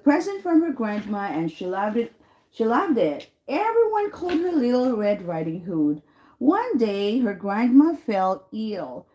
present from her grandma, and she loved it. She loved it. Everyone called her Little Red Riding Hood. One day, her grandma fell ill.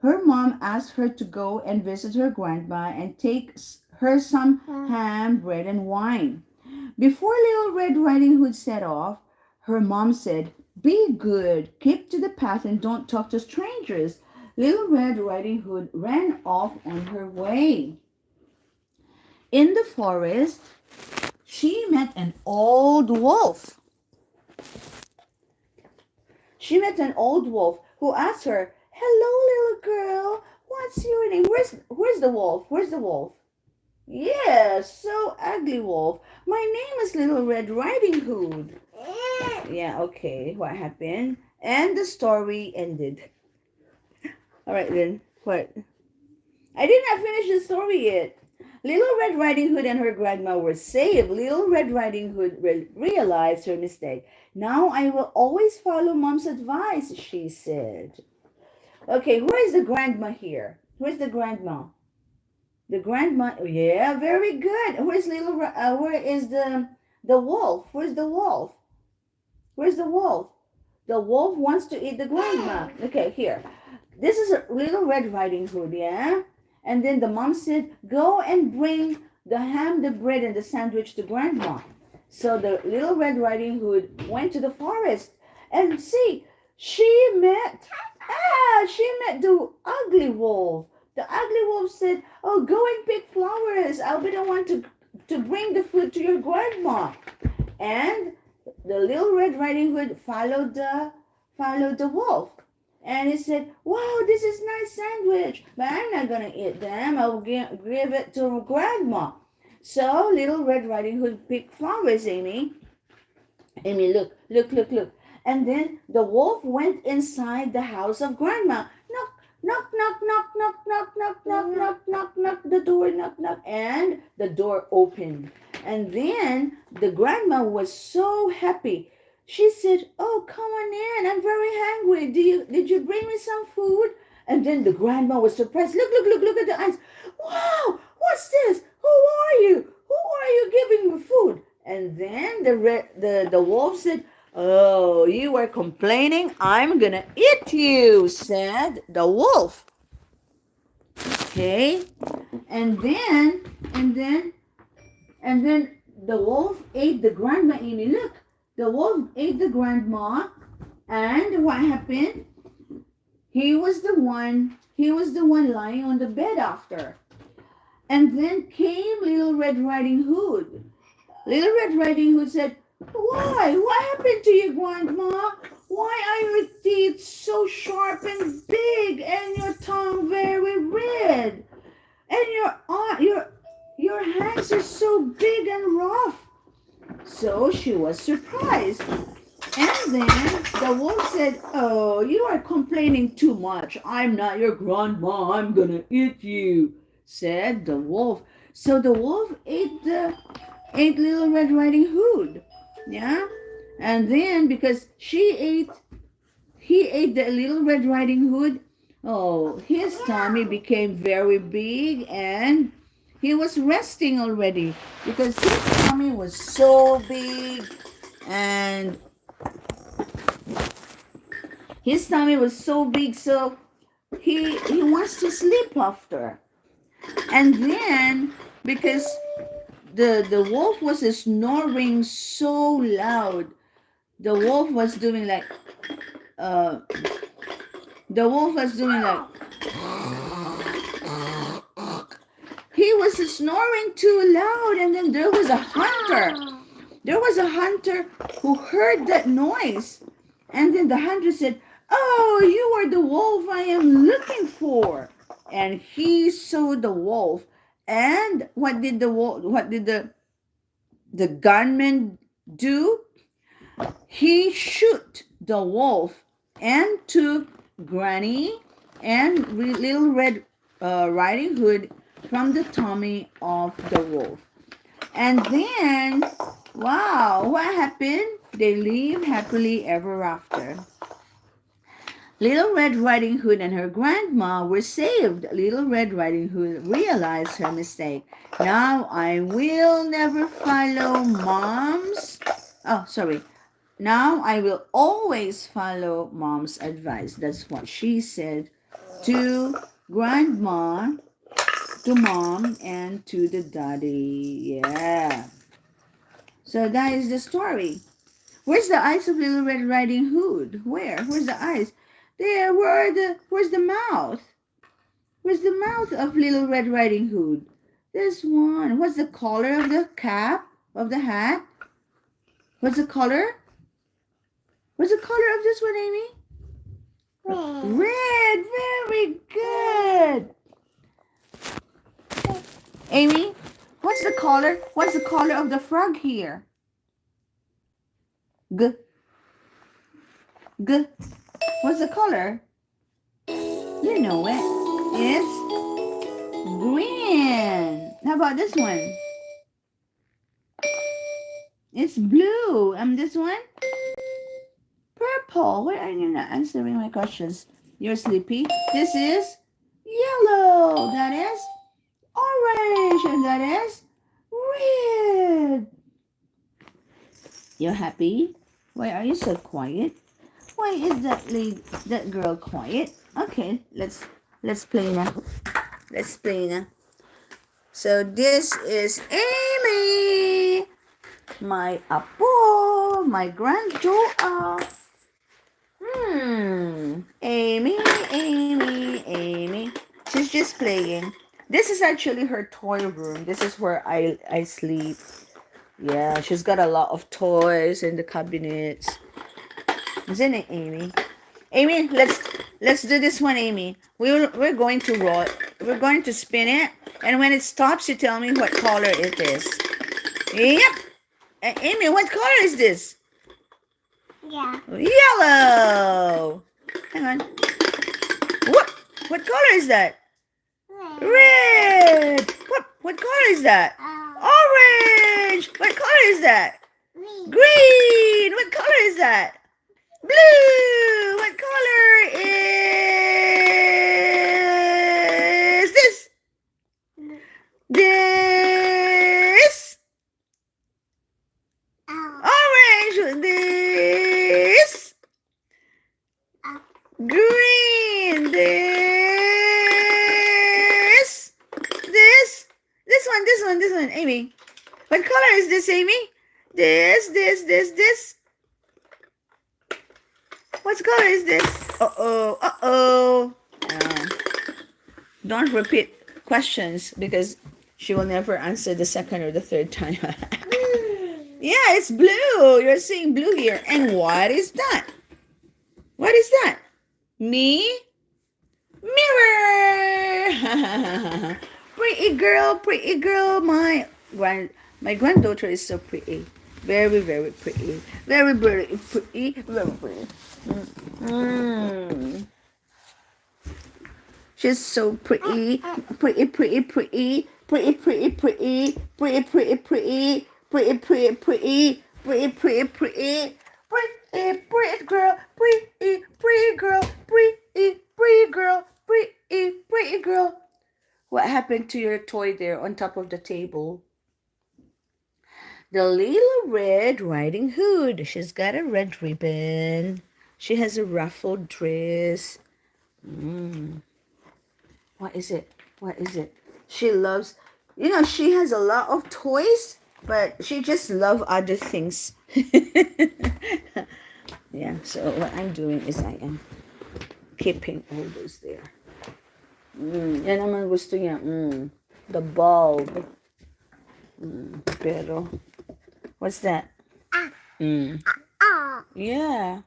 Her mom asked her to go and visit her grandma and take her some ham, bread, and wine. Before Little Red Riding Hood set off, her mom said, "Be good, keep to the path, and don't talk to strangers." Little Red Riding Hood ran off on her way. In the forest, she met an old wolf. She met an old wolf who asked her, "Hello, little girl. What's your name?" Where's the wolf? Where's the wolf? Yes, so ugly wolf. My name is Little Red Riding Hood. Yeah, okay. What happened? And the story ended. All right then. What? I did not finish the story yet. Little Red Riding Hood and her grandma were saved. Little Red Riding Hood realized her mistake. "Now I will always follow mom's advice," she said. Okay, where is the grandma here? Where's the grandma? The grandma, oh, yeah, very good. Where is the wolf? Where's the wolf? Where's the wolf? The wolf wants to eat the grandma. Okay, here. This is a Little Red Riding Hood, yeah? And then the mom said, "Go and bring the ham, the bread, and the sandwich to grandma." So the Little Red Riding Hood went to the forest. And see, she met the ugly wolf. The ugly wolf said, "Oh, go and pick flowers. I'll be the one to bring the food to your grandma." And the Little Red Riding Hood followed the wolf. And he said, "Wow, this is nice sandwich, but I'm not gonna eat them. I'll give it to grandma." So Little Red Riding Hood picked flowers, Amy. Amy, look, look, look, look. And then the wolf went inside the house of grandma. Knock, knock, knock, knock, knock, knock, knock, knock, knock, knock, knock, the door, knock, knock. And the door opened. And then the grandma was so happy. She said, "Oh, come on in. I'm very hungry. Did you bring me some food?" And then the grandma was surprised. Look, look, look, look at the eyes. "Wow, what's this? Who are you? Who are you giving me food?" And then the wolf said, "Oh, you were complaining. I'm gonna eat you," said the wolf. Okay, and then and then and then the wolf ate the grandma. Amy, look, the wolf ate the grandma, and what happened? He was the one. He was the one lying on the bed after. And then came Little Red Riding Hood. Little Red Riding Hood said, "Why? What happened to you, Grandma? Why are your teeth so sharp and big, and your tongue very red, and your hands are so big and rough?" So she was surprised. And then the wolf said, "Oh, you are complaining too much. I'm not your grandma. I'm gonna eat you," said the wolf. So the wolf ate Little Red Riding Hood. Yeah? And then because he ate the Little Red Riding Hood, oh, his tummy became very big, and he was resting already because his tummy was so big, and his tummy was so big, so he wants to sleep after. And then because the wolf was snoring so loud, the wolf was doing like uh the wolf was doing like he was snoring too loud. And then there was a hunter who heard that noise. And then the hunter said, "Oh, you are the wolf I am looking for." And he saw the wolf. And what did the gunman do? He shot the wolf and took Granny and Little Red Riding Hood from the tummy of the wolf. And then, wow, what happened? They live happily ever after. Little Red Riding Hood and her grandma were saved. Little Red Riding Hood realized her mistake. Now I will never follow mom's. Oh, sorry. Now I will always follow mom's advice. That's what she said to grandma, to mom, and to the daddy. Yeah. So that is the story. Where's the eyes of Little Red Riding Hood? Where? Where's the eyes? There. Where's the mouth? Where's the mouth of Little Red Riding Hood? This one. What's the color of the cap? Of the hat? What's the color? What's the color of this one, Amy? Red. Very good. Amy, what's the color? What's the color of the frog here? G. G. What's the color? You know it. It's green. How about this one? It's blue. And this one? Purple. Why are you not answering my questions? You're sleepy. This is yellow. That is orange. And that is red. You're happy? Why are you so quiet? Why is that girl quiet? Okay, let's play now. Let's play now. So this is Amy, my apo, my granddaughter. Amy. She's just playing. This is actually her toy room. This is where I sleep. Yeah, she's got a lot of toys in the cabinets. Isn't it, Amy? Amy, let's do this one, Amy. We're going to roll. We're going to spin it, and when it stops, you tell me what color it is. Yep. Amy, what color is this? Yeah. Yellow. Hang on. What color is that? Red. What color is that? Orange. What color is that? Green. What color is that? Blue. What color is this? This. Orange. This. Green. This one. Amy. What color is this, Amy? This. What color is this? Uh-oh. Don't repeat questions because she will never answer the second or the third time. Yeah, it's blue. You're seeing blue here. And what is that? What is that? Me? Mirror. Pretty girl. My granddaughter is so pretty. Very, very pretty. Very, very pretty. Very pretty. She's so pretty. Pretty. Pretty girl. Pretty girl. What happened to your toy there on top of the table? The Little Red Riding Hood. She's got a red ribbon. She has a ruffled dress. What is it? She loves, she has a lot of toys, but she just loves other things. Yeah, so what I'm doing is I am keeping all those there. Yan naman gusto niya. The bulb. Pero, what's that? Yeah.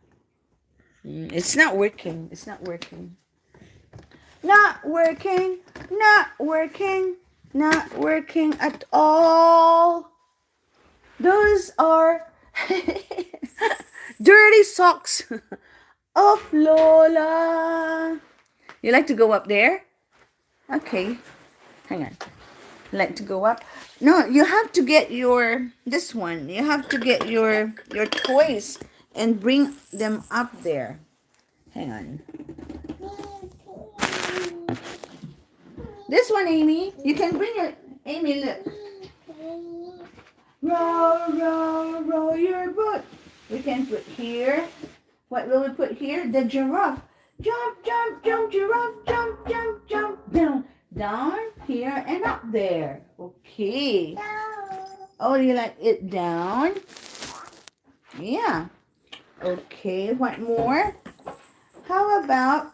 It's not working. Not working at all. Those are dirty socks of Lola. You like to go up there? Okay. Hang on. Like to go up? No, you have to get this one. You have to get your toys and bring them up there. Hang on. This one, Amy. You can bring it. Amy, look. Row, row, row your boat. We can put here. What will we put here? The giraffe. Jump, jump, jump, giraffe. Jump, jump, jump, down. Down, here, and up there. Okay. Oh, you like it down? Yeah. Okay, what more? How about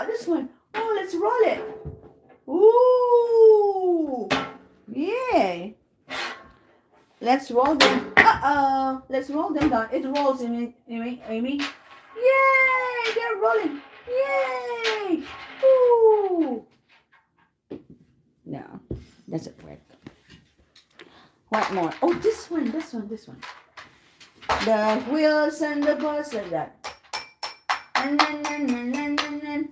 this one? Oh, let's roll it. Ooh. Yay. Let's roll them. Uh-oh. Let's roll them down. It rolls, Amy. Yay! They're rolling. Yay! Ooh. No, doesn't work. What more? Oh, this one. The wheels and the bus and that. And then.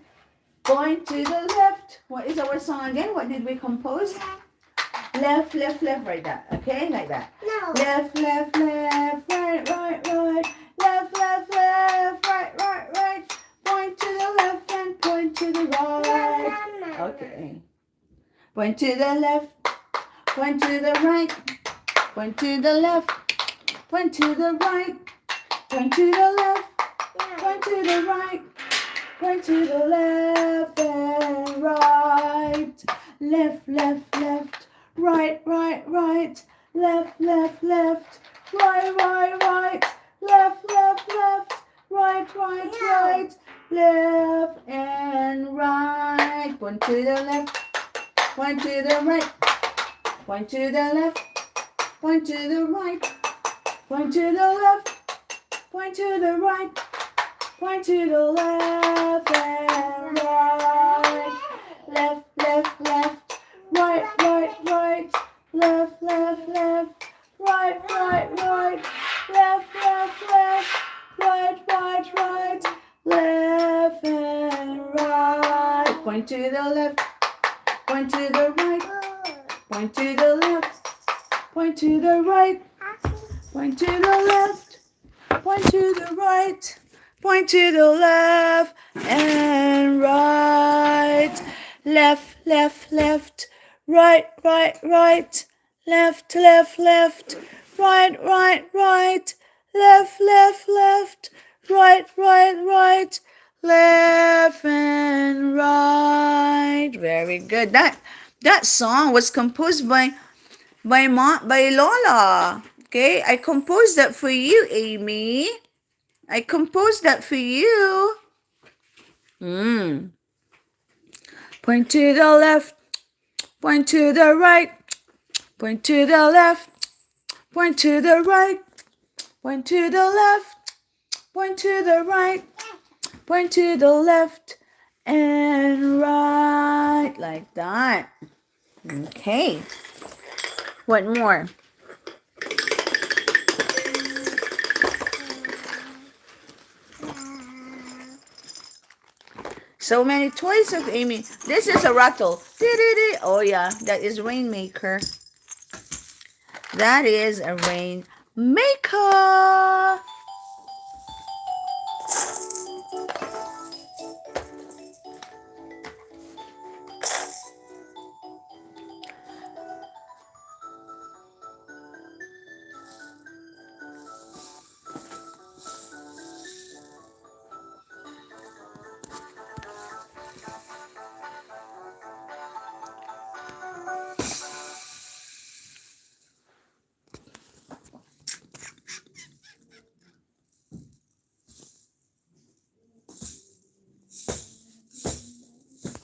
Going to the left. What is our song again? What did we compose? Left, left, left, right that. Okay, like that. No. Left, left, left, right, right, right. Left, left, left, right, right, right. Point to the left and point to the right. Okay. Point to the left, point to the right, point to the left, point to the right, point to the left, point to the right, point to the left and right. Left, left, left, right, right, right. Left, left, left, right, right, right. Left, left, left, right, right, right. Left and right. Point to the left. Point to the right, point to the left, point to the right, point to the left, point to the right, point to the left and right. Left, left, left, right, right, right, left, left, left, right, right, right, left, left, left, right, right, right, left and right. Point to the left. Point to the right, point to the left, point to the right, point to the left, point to the right, point to the left and right. Left, left, left, right, right, right, left, left, left, right, right, right, left, left, left, right, right, right. Left and right. Very good. That song was composed by Lola. Okay, I composed that for you, Amy. I composed that for you. Point to the left. Point to the right. Point to the left. Point to the right. Point to the left. Point to the right. Point to the left and right, like that. Okay. What more? So many toys of Amy. This is a rattle. Oh yeah, that is Rainmaker. That is a Rainmaker.